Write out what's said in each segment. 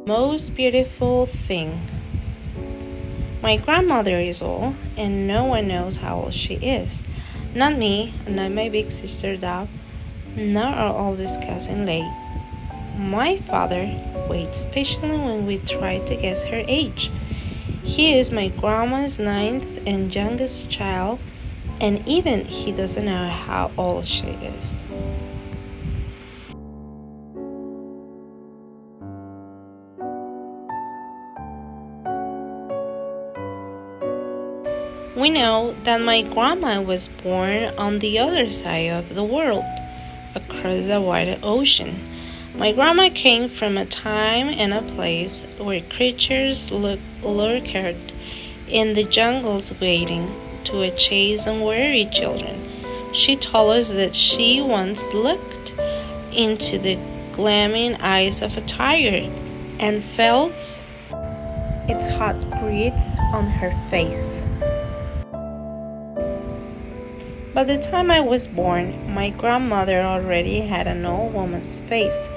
Most beautiful thing. My grandmother is old, and no one knows how old she is. Not me, not my big sister Dab, nor our oldest cousin Lei. My father waits patiently when we try to guess her age. He is my grandma's ninth and youngest child, and even he doesn't know how old she is. We know that my grandma was born on the other side of the world, across the wide ocean. My grandma came from a time and a place where creatures lurked in the jungles waiting to chase unwary children. She told us that she once looked into the gleaming eyes of a tiger and felt its hot breath on her face. By the time I was born, my grandmother already had an old woman's face.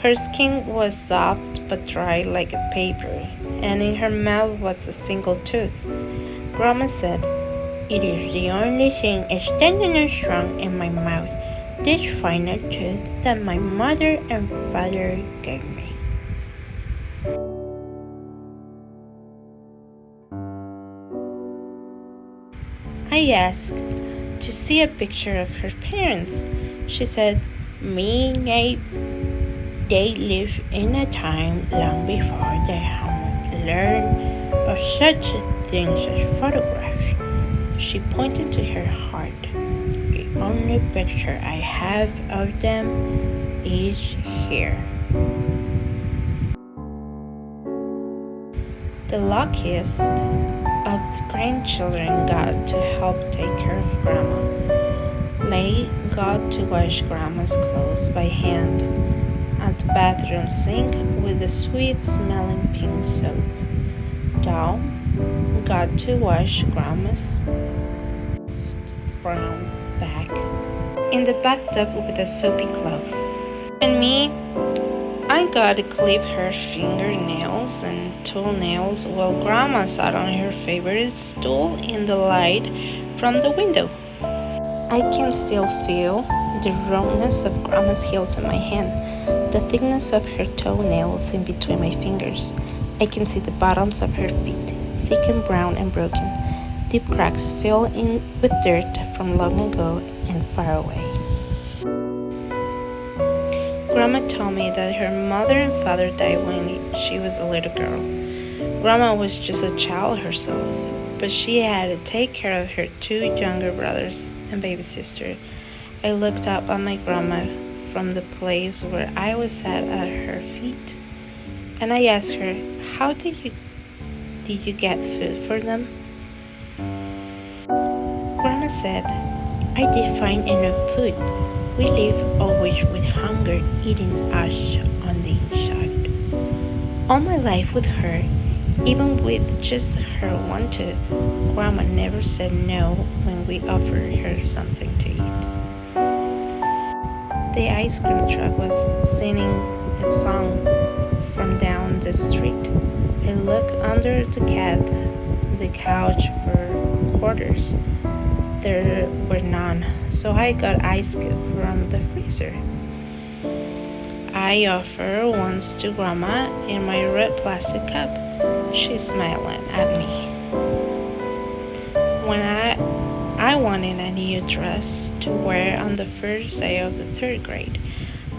Her skin was soft but dry like a paper, and in her mouth was a single tooth. Grandma said, "It is the only thing standing strong in my mouth, this final tooth that my mother and father gave me." I asked to see a picture of her parents. She said, they lived in a time long before they had learned of such things as photographs." She pointed to her heart. "The only picture I have of them is here." The luckiest of the grandchildren got to help take care of Grandma. Lei got to wash Grandma's clothes by hand at the bathroom sink with the sweet-smelling pink soap. Doll got to wash Grandma's brown back in the bathtub with a soapy cloth. And me, I got to clip her fingernails and toenails while Grandma sat on her favorite stool in the light from the window. I can still feel the rawness of Grandma's heels in my hand, the thickness of her toenails in between my fingers. I can see the bottoms of her feet, thick and brown and broken, deep cracks filled in with dirt from long ago and far away. Grandma told me that her mother and father died when she was a little girl. Grandma was just a child herself, but she had to take care of her two younger brothers and baby sister. I looked up at my grandma from the place where I was sat at her feet, and I asked her, "How did you get food for them?" Grandma said, "I did find enough food. We live always with hunger eating us on the inside." All my life with her, even with just her one tooth, Grandma never said no when we offered her something to eat. The ice cream truck was singing its song from down the street. I looked under the couch for quarters. There were none, so I got ice from the freezer. I offered once to Grandma in my red plastic cup. She smiled at me. When I wanted a new dress to wear on the first day of the third grade,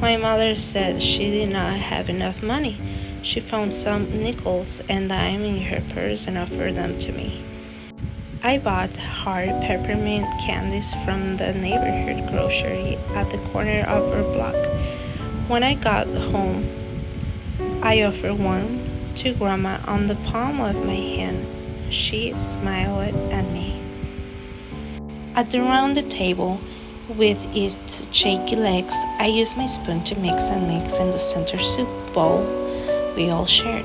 my mother said she did not have enough money. She found some nickels and dimes in her purse and offered them to me. I bought hard peppermint candies from the neighborhood grocery at the corner of our block. When I got home, I offered one to Grandma on the palm of my hand. She smiled at me. At the round table, with its shaky legs, I used my spoon to mix and mix in the center soup bowl we all shared.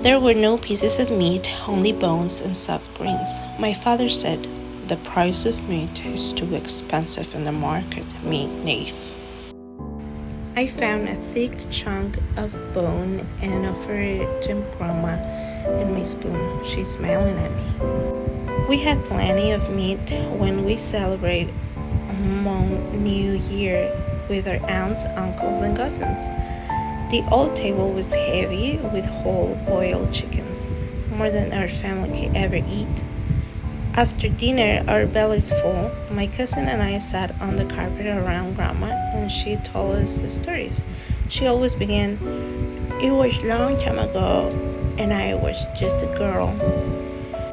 There were no pieces of meat, only bones and soft greens. My father said, "The price of meat is too expensive in the market, me knave." I found a thick chunk of bone and offered it to Grandma and my spoon. She's smiling at me. We have plenty of meat when we celebrate New Year with our aunts, uncles, and cousins. The old table was heavy with whole boiled chickens, more than our family could ever eat. After dinner, our bellies full, my cousin and I sat on the carpet around Grandma and she told us the stories. She always began, "It was long time ago, and I was just a girl."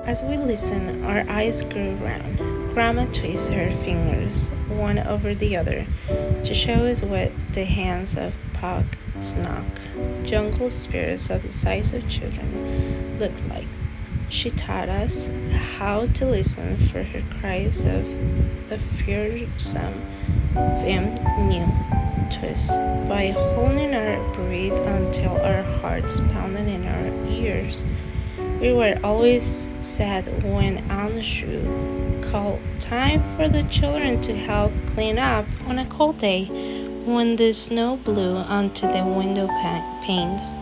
As we listened, our eyes grew round. Grandma twisted her fingers one over the other to show us what the hands of Pug Snock, jungle spirits of the size of children, looked like. She taught us how to listen for her cries of a fearsome new twist by holding our breath until our hearts pounded in our ears. We were always sad when Aunt Sue called time for the children to help clean up on a cold day when the snow blew onto the window panes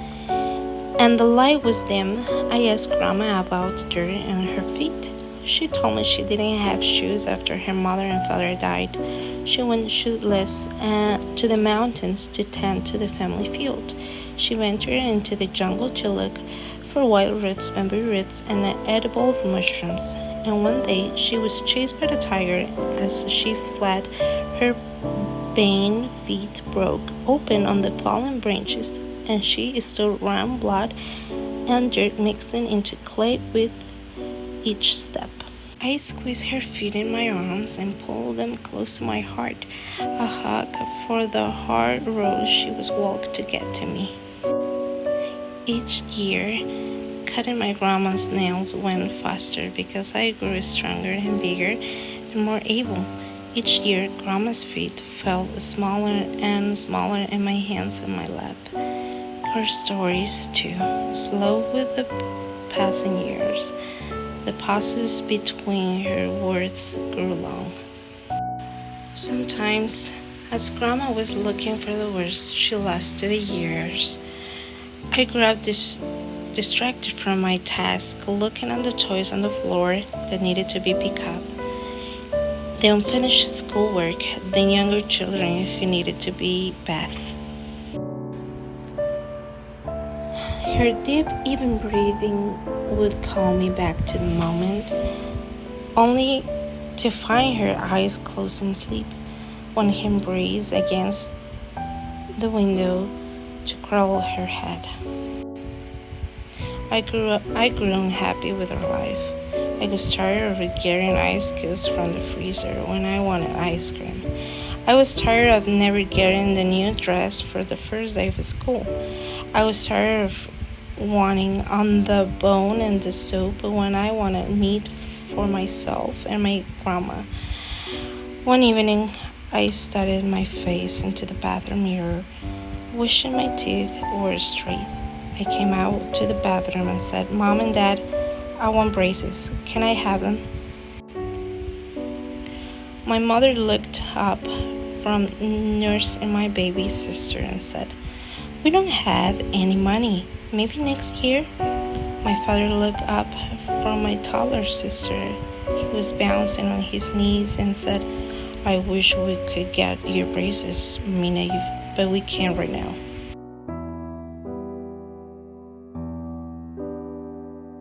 and the light was dim. I asked Grandma about the dirt on her feet. She told me she didn't have shoes after her mother and father died. She went shoeless to the mountains to tend to the family field. She ventured into the jungle to look for wild roots, bamboo roots, and edible mushrooms. And one day she was chased by a tiger. As she fled, her bare feet broke open on the fallen branches, and she still ran blood and dirt mixing into clay with each step. I squeezed her feet in my arms and pulled them close to my heart, a hug for the hard road she was walked to get to me. Each year, cutting my grandma's nails went faster because I grew stronger and bigger and more able. Each year, Grandma's feet felt smaller and smaller in my hands and my lap. Her stories, too, slow with the passing years. The pauses between her words grew long. Sometimes, as Grandma was looking for the words she lost to the years, I grabbed distracted from my task, looking at the toys on the floor that needed to be picked up. The unfinished schoolwork, the younger children who needed to be bathed. Her deep, even breathing would call me back to the moment, only to find her eyes closed in sleep, one hand braced against the window to curl her head. I grew unhappy with her life. I was tired of getting ice cubes from the freezer when I wanted ice cream. I was tired of never getting the new dress for the first day of school. I was tired of wanting on the bone and the soup when I wanted meat for myself and my grandma. One evening, I studied my face into the bathroom mirror, wishing my teeth were straight. I came out to the bathroom and said, "Mom and Dad, I want braces. Can I have them?" My mother looked up from nursing my baby sister and said, "We don't have any money. Maybe next year?" My father looked up from my taller sister. He was bouncing on his knees and said, "I wish we could get your braces, Mina, but we can't right now."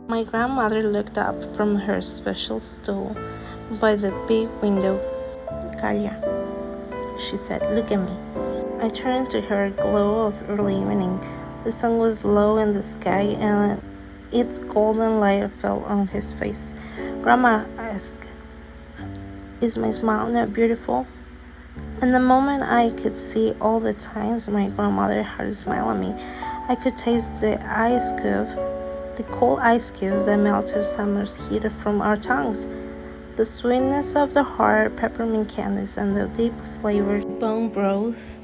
My grandmother looked up from her special stool by the big window. "Kalia," she said, "look at me." I turned to her glow of early evening. The sun was low in the sky and its golden light fell on his face. Grandma asked, "Is my smile not beautiful?" In the moment I could see all the times my grandmother had smiled at me. I could taste the cold ice cubes that melted summer's heat from our tongues, the sweetness of the hard peppermint candies, and the deep flavored bone broth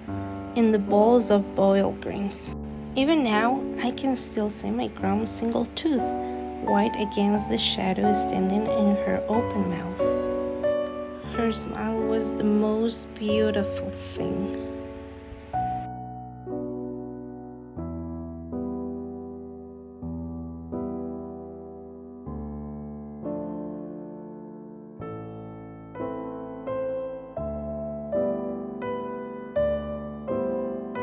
in the bowls of boiled grains. Even now, I can still see my grandma's single tooth, white against the shadow standing in her open mouth. Her smile was the most beautiful thing.